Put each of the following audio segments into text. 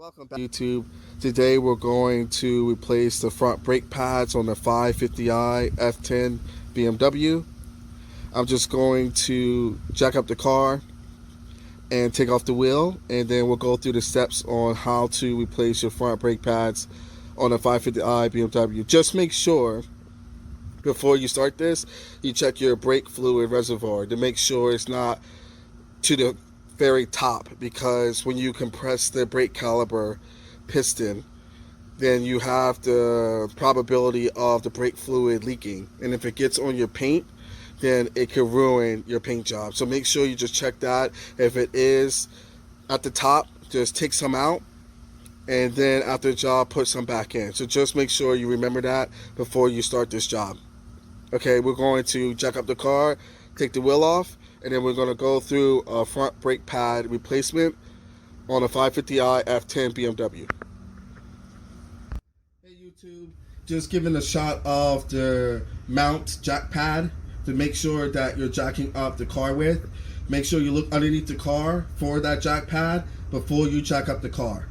Welcome back to YouTube. Today we're going to replace the front brake pads on the 550i F10 BMW. I'm just going to jack up the car and take off the wheel, and then we'll go through the steps on how to replace your front brake pads on a 550i BMW. Just make sure before you start this, you check your brake fluid reservoir to make sure it's not to the very top, because when you compress the brake caliper piston, then you have the probability of the brake fluid leaking, and if it gets on your paint, then it could ruin your paint job. So make sure you just check that. If it is at the top, just take some out, and then after the job, put some back in. So just make sure you remember that before you start this job. Okay, we're going to jack up the car, take the wheel off, and then we're going to go through a front brake pad replacement on a 550i F10 BMW. Hey YouTube, just giving a shot of the mount jack pad to make sure that you're jacking up the car with. Make sure you look underneath the car for that jack pad before you jack up the car.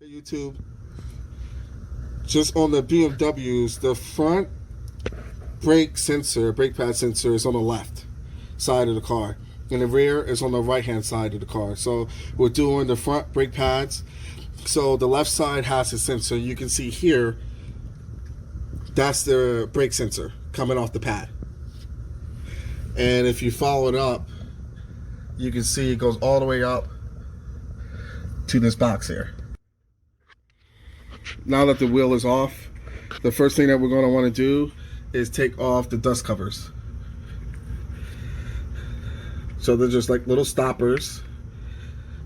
YouTube, just on the BMWs, the front brake pad sensor is on the left side of the car, and the rear is on the right hand side of the car. So we're doing the front brake pads. So the left side has a sensor. You can see here, that's the brake sensor coming off the pad, and if you follow it up, you can see it goes all the way up to this box here. Now that the wheel is off, the first thing that we're going to want to do is take off the dust covers. So they're just like little stoppers.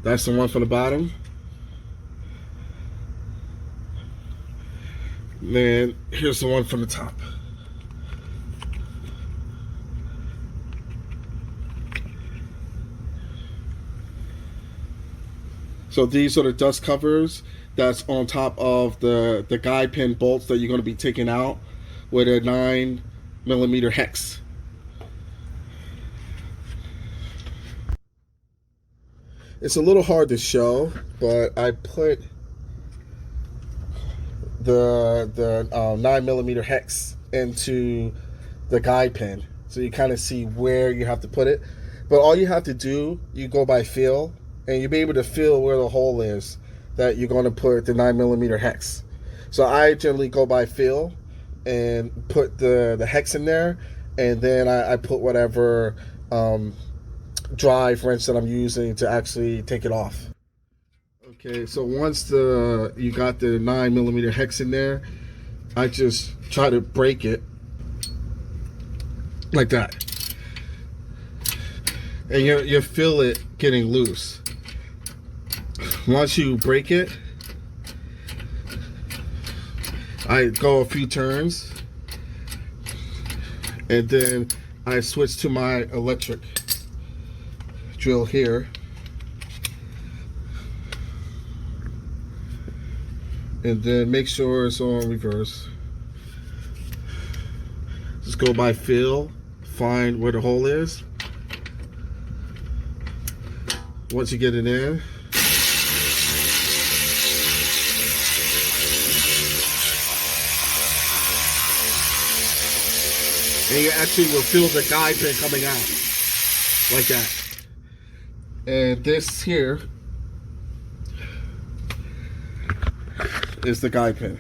That's the one from the bottom. Then here's the one from the top. So these are the dust covers that's on top of the guide pin bolts that you're going to be taking out with a 9mm hex. It's a little hard to show, but I put the 9mm hex into the guide pin, so you kind of see where you have to put it. But all you have to do, you go by feel, and you'll be able to feel where the hole is that you're going to put the 9mm hex. So I generally go by feel and put the hex in there, and then I put whatever drive wrench that I'm using to actually take it off. Okay, so once you got the 9mm hex in there, I just try to break it like that, and you feel it getting loose. Once you break it, I go a few turns, and then I switch to my electric drill here, and then make sure it's on reverse. Just go by feel, find where the hole is. Once you get it in, and you actually will feel the guide pin coming out like that. And this here is the guide pin.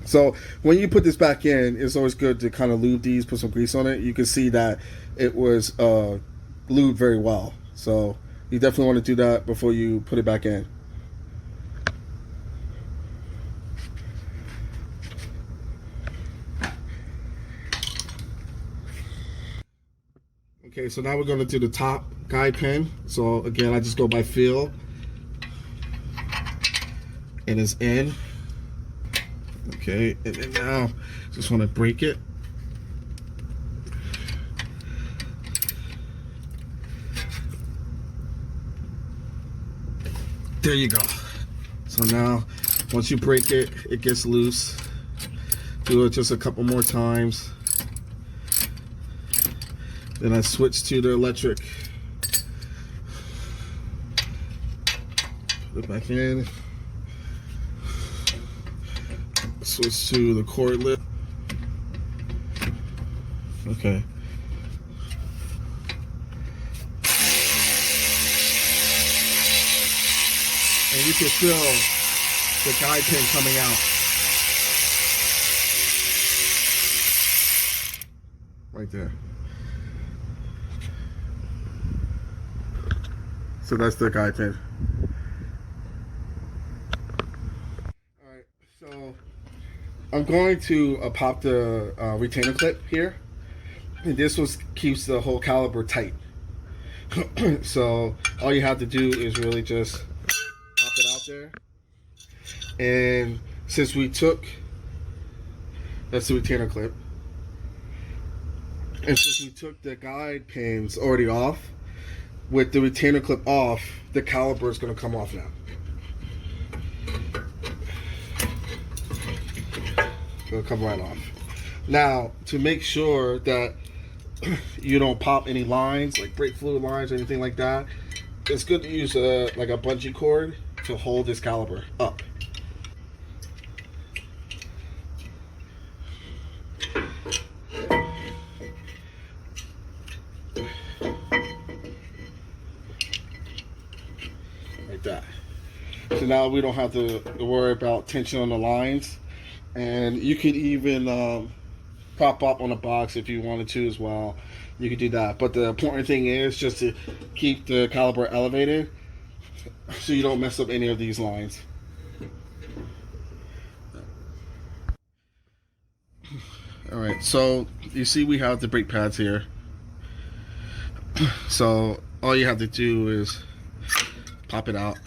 So when you put this back in, it's always good to kind of lube these, put some grease on it. You can see that it was lubed very well. So you definitely want to do that before you put it back in. Okay, so now we're going to do the top guide pin. So again, I just go by feel. And it's in. Okay, and then now just want to break it. There you go. So now, once you break it, it gets loose. Do it just a couple more times. Then I switch to the electric. Put it back in. Switch to the cordless. Okay. And you can feel the guide pin coming out. Right there. So that's the guide pin. Alright, so I'm going to pop the retainer clip here. And this keeps the whole caliper tight. So all you have to do is really just pop it out there. And since we took, that's the retainer clip. And since we took the guide pins already off, with the retainer clip off, the caliper is going to come off now. It'll come right off. Now, to make sure that you don't pop any lines, like brake fluid lines or anything like that, it's good to use like a bungee cord to hold this caliper up. Like that. So now we don't have to worry about tension on the lines. And you could even prop up on a box if you wanted to as well. You could do that. But the important thing is just to keep the caliper elevated so you don't mess up any of these lines. Alright, so you see we have the brake pads here. So all you have to do is pop it out.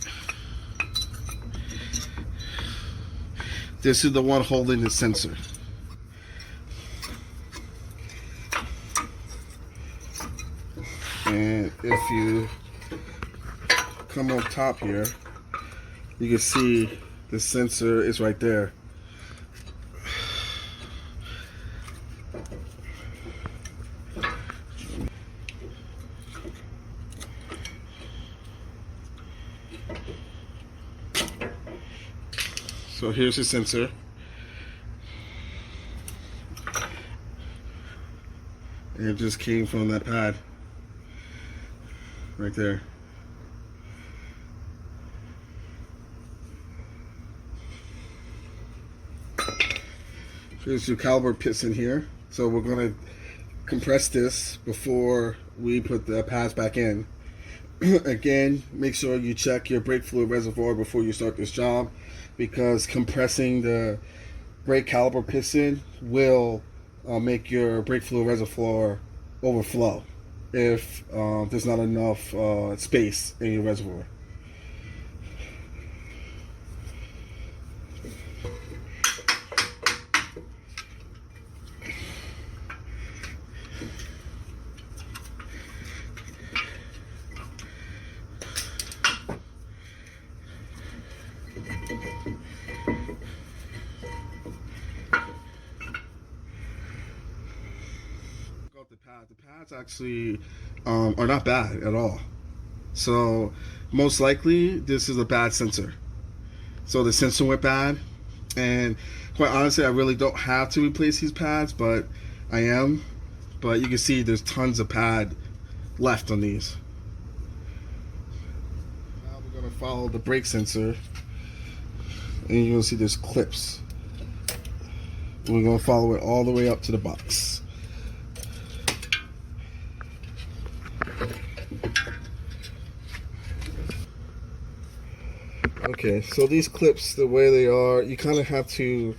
This is the one holding the sensor. And if you come on top here, you can see the sensor is right there. So here's the sensor. And it just came from that pad right there. Here's your caliper piston here. So we're going to compress this before we put the pads back in. Again, make sure you check your brake fluid reservoir before you start this job, because compressing the brake caliper piston will make your brake fluid reservoir overflow if there's not enough space in your reservoir. The pads actually are not bad at all. So most likely this is a bad sensor. So the sensor went bad, and quite honestly I really don't have to replace these pads, but I am. But you can see there's tons of pad left on these. Now we're going to follow the brake sensor, and you're going to see there's clips. We're going to follow it all the way up to the box. Okay, so these clips, the way they are, you kind of have to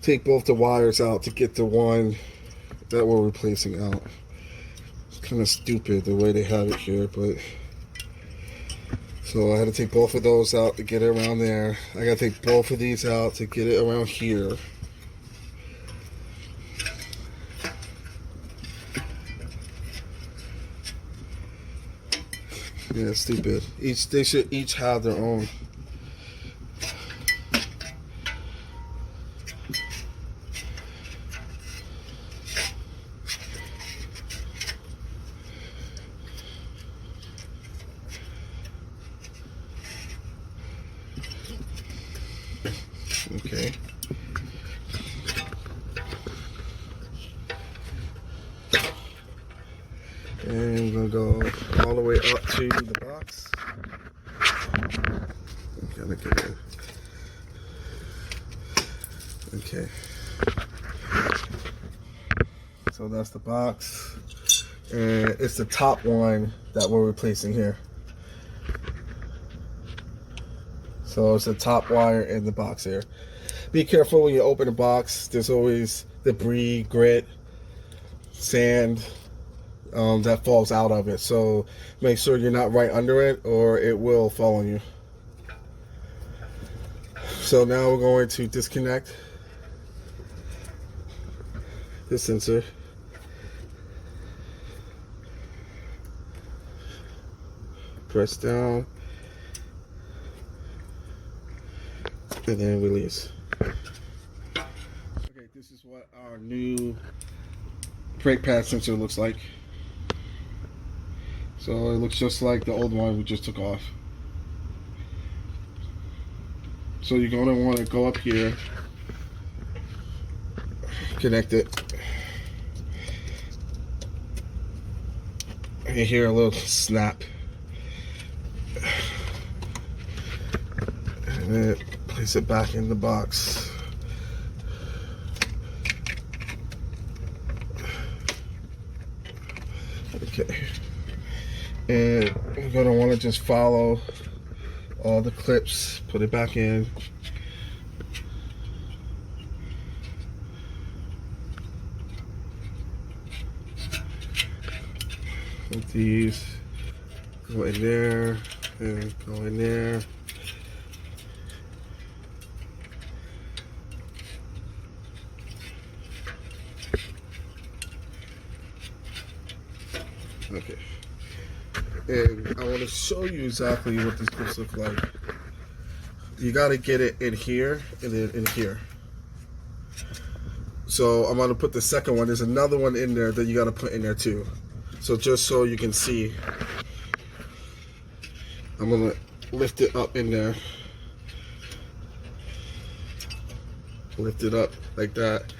take both the wires out to get the one that we're replacing out. Just kind of stupid the way they have it here, but so I had to take both of those out to get it around there. I gotta take both of these out to get it around here. Yeah, it's stupid. They should each have their own. Okay. And we're gonna go all the way up to the box. Gotta get it. Okay. So that's the box. And it's the top one that we're replacing here. So it's the top wire in the box here. Be careful when you open the box. There's always debris, grit, sand that falls out of it. So make sure you're not right under it or it will fall on you. So now we're going to disconnect the sensor. Press down. And then release. Okay, this is what our new brake pad sensor looks like. So it looks just like the old one we just took off. So you're going to want to go up here, connect it, and you hear a little snap. And then place it back in the box. Okay. And you're going to want to just follow all the clips, put it back in. With these, go in there, and go in there. Okay. And I want to show you exactly what this clips look like. You got to get it in here and then in here. So I'm going to put the second one. There's another one in there that you got to put in there too. So just so you can see, I'm going to lift it up in there. Lift it up like that.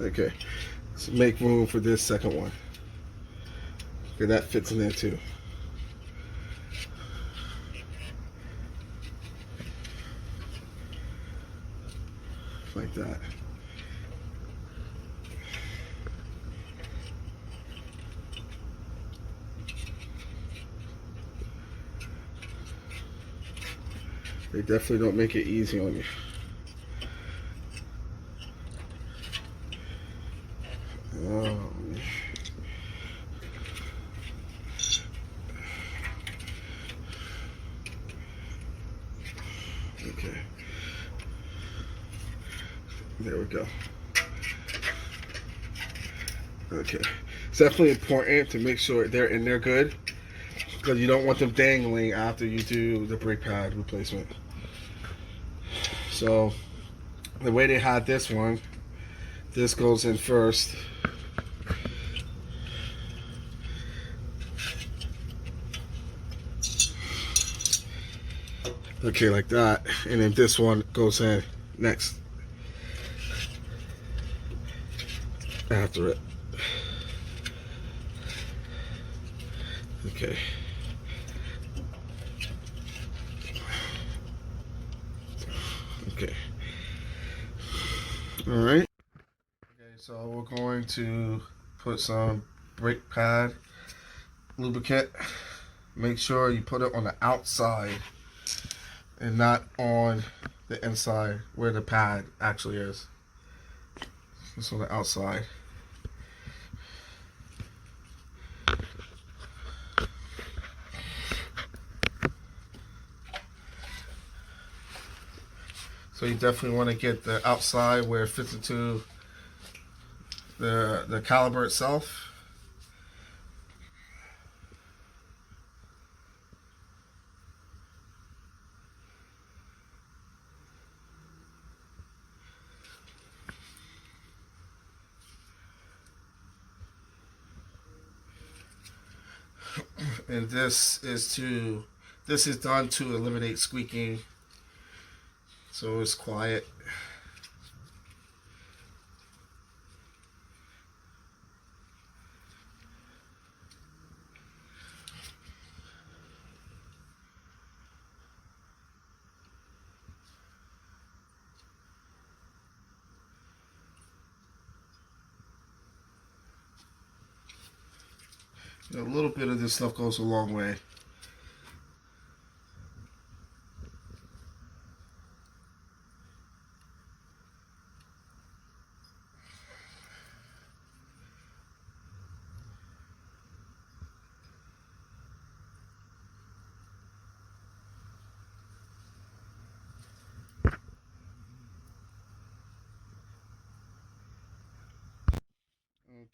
Okay, so make room for this second one. Okay, that fits in there too. Like that. They definitely don't make it easy on you. Oh. Okay. There we go. Okay. It's definitely important to make sure they're in there good, because you don't want them dangling after you do the brake pad replacement. So the way they had this one, this goes in first. Okay, like that, and then this one goes in next after it. Okay. Okay. All right. Okay, so we're going to put some brake pad lubricant. Make sure you put it on the outside and not on the inside where the pad actually is. It's on the outside. So you definitely want to get the outside where it fits into the caliper itself. And this is done to eliminate squeaking, so it's quiet. A little bit of this stuff goes a long way.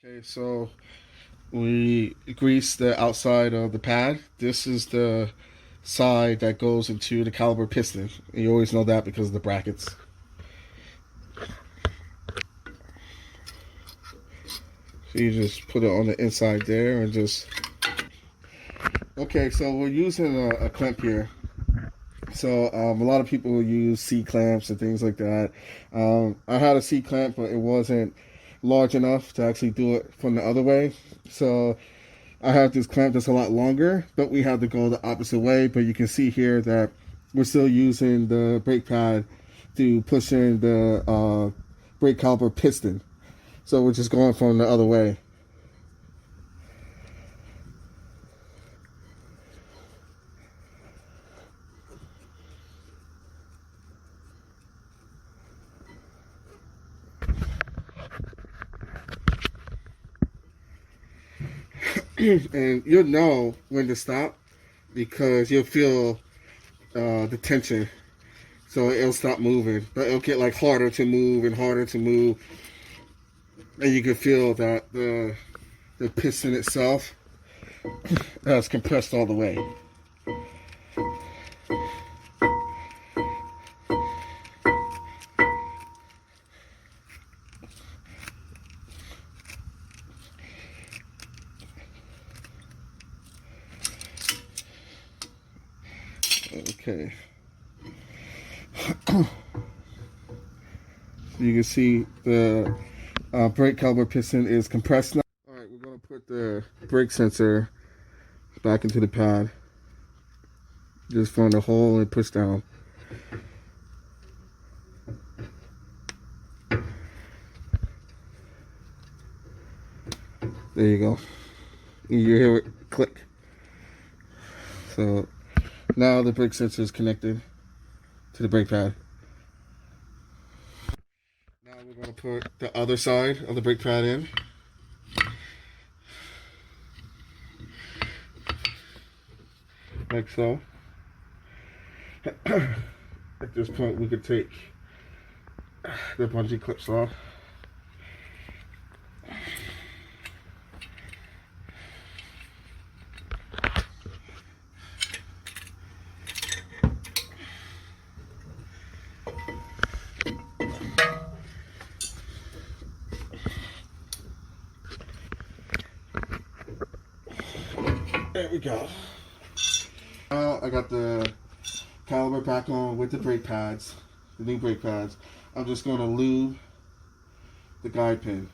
Okay, so we grease the outside of the pad. This is the side that goes into the caliper piston. And you always know that because of the brackets. So you just put it on the inside there and just... Okay, so we're using a clamp here. So a lot of people use C-clamps and things like that. I had a C-clamp, but it wasn't large enough to actually do it from the other way. So I have this clamp that's a lot longer, but we have to go the opposite way. But you can see here that we're still using the brake pad to push in the brake caliper piston. So we're just going from the other way. And you'll know when to stop because you'll feel the tension, so it'll stop moving, but it'll get like harder to move and harder to move, and you can feel that the piston itself is compressed all the way. Okay. You can see the brake caliper piston is compressed now. Alright, we're going to put the brake sensor back into the pad. Just find the hole and push down. There you go. You hear it click. So now the brake sensor is connected to the brake pad. Now we're going to put the other side of the brake pad in. Like so. At this point we could take the bungee clips off. There we go. Now I got the caliper back on with the brake pads, the new brake pads. I'm just going to lube the guide pin.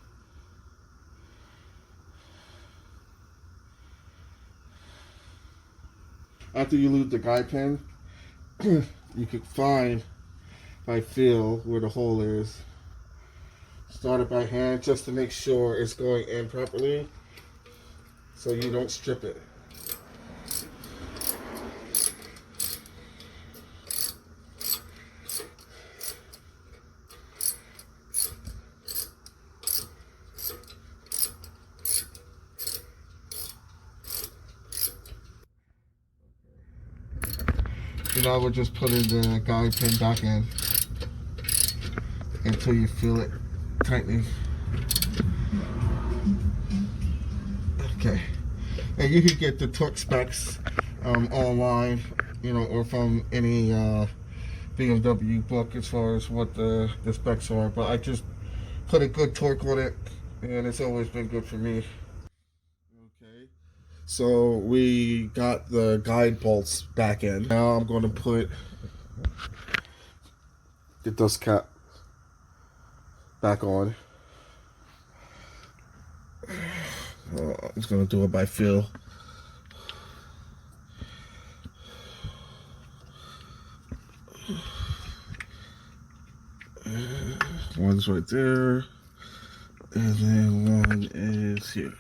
After you lube the guide pin, you can find by feel where the hole is. Start it by hand just to make sure it's going in properly so you don't strip it. So now we're just putting the guide pin back in until you feel it tightening. Okay, and you can get the torque specs online, you know, or from any BMW book as far as what the specs are. But I just put a good torque on it, and it's always been good for me. Okay, so we got the guide bolts back in. Now I'm going to put the dust cap back on. I'm just going to do it by feel. One's right there, and then one is here.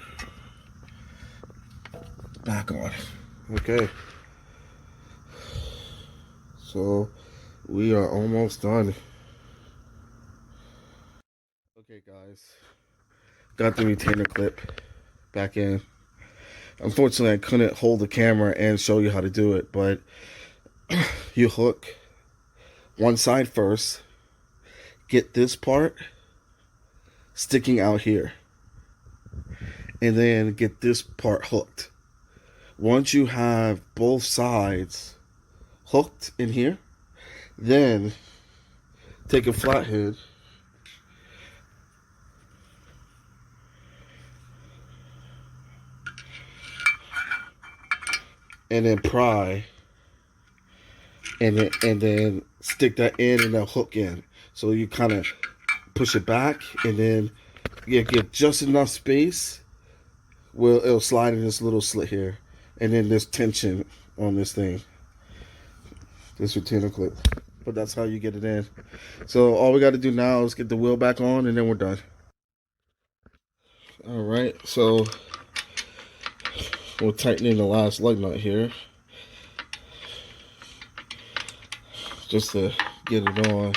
Back on. Okay. So we are almost done. Okay, guys. Got the retainer clip back in. Unfortunately, I couldn't hold the camera and show you how to do it, but you hook one side first. Get this part sticking out here, and then get this part hooked. Once you have both sides hooked in here, then take a flathead and then pry, and then stick that in and then hook in. So you kind of push it back, and then you get just enough space where it'll slide in this little slit here, and then there's tension on this thing, this retainer clip. But that's how you get it in. So all we got to do now is get the wheel back on, and then we're done. All right, so we're tightening the last lug nut here, just to get it on.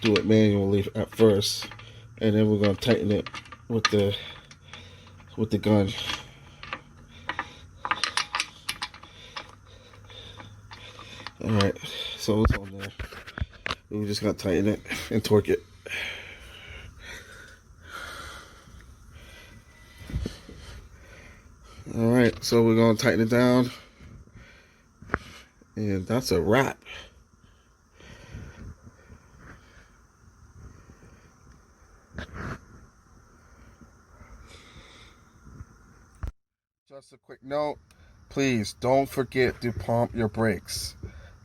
Do it manually at first, and then we're going to tighten it with the gun. All right, so it's on there. We just got to tighten it and torque it. All right, so we're going to tighten it down, and that's a wrap. Just a quick note, please don't forget to pump your brakes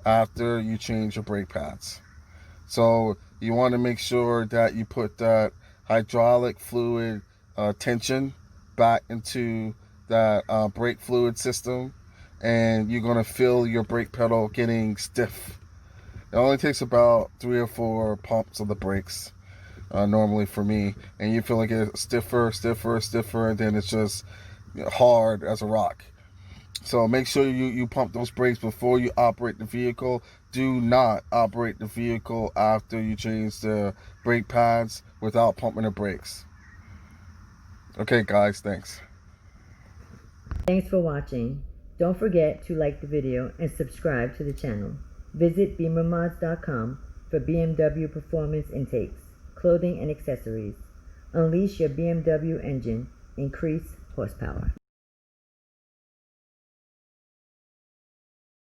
after you change your brake pads. So you want to make sure that you put that hydraulic fluid tension back into that brake fluid system, and you're going to feel your brake pedal getting stiff. It only takes about 3 or 4 pumps of the brakes normally for me, and you feel like it's stiffer, and then it's just hard as a rock. So make sure you pump those brakes before you operate the vehicle. Do not operate the vehicle after you change the brake pads without pumping the brakes. Okay guys, thanks. Thanks for watching. Don't forget to like the video and subscribe to the channel. Visit beamermods.com for BMW performance intakes, clothing and accessories. Unleash your BMW engine. Increase horsepower.